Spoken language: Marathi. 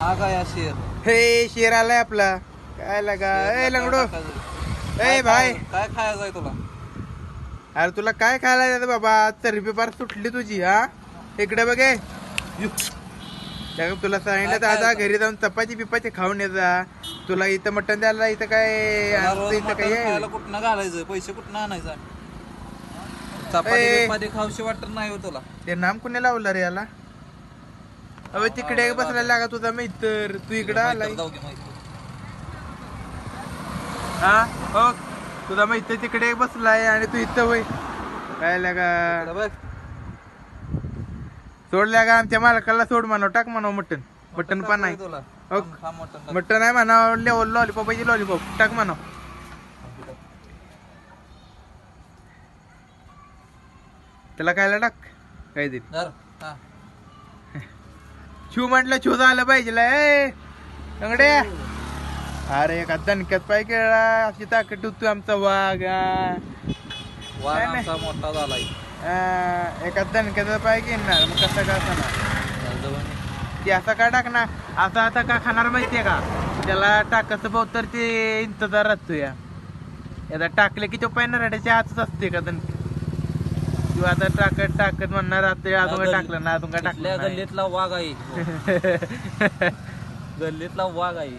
हा काय शेर हे शेर आलाय आपला. काय लागा ए लंगडो ए भाई, काय खायचं आहे तुला? अरे तुला काय खायला जातं बाबा? चरबी पार सुटली तुझी. हा इकडे बघे, तुला सांगितलं तर आता घरी जाऊन चपाती बिपाती खाऊन येजा. तुला इथं मटण द्यायला इथं काय आमचं इथं काय आहे? खायला कुठनं घालायचं? पैसे कुठनं आणायचं? चपाती बिपाती खाऊशी वाटत नाही हो तुला. ते नाम कुणी लावलं रे याला? अबे तिकडे बसला लागा तुझा मित्र, तू इकडं आलाय. जाऊ दे माहिती. हा हो, तुझा मित्र तिकडे बसलाय आणि तू इथं होय. काय लागा बघ सोडल्या का? आमच्या मालकाला सोड म्हणाव, टाक म्हणाव मटन. मटन पण नाही, तुला हो. खा मटण. मटन आहे म्हणाव, लॉलीपॉप पाहिजे, लॉलीपॉप टाक म्हणाव. त्याला खायला टाक काहीतरी. धर, हा. शिव म्हटलं शिव झालं पाहिजे. ए लंगडे, अरे एका दणक्यात पाय केला, अशी ताकद होतो आमचा वाघ. वाघ नाही, नाही. आमचा मोठा झालाय. एका दणक्याचा पाय घेणार, मग कसं का असणार? ते असं का टाकणार? असं आता का खाणार माहितीये का? त्याला टाकायचं भाऊ तर ते इंतजार राहतो या. याला टाकले की तो पाय नराड्याच्या हातच असते का दणके. तू आता टाकत टाकत म्हणणार आता अजून काय टाकलं ना, अजून काय टाकलं नाही. गल्लीतला वाघ आहे. गल्लीतला वाघ आहे.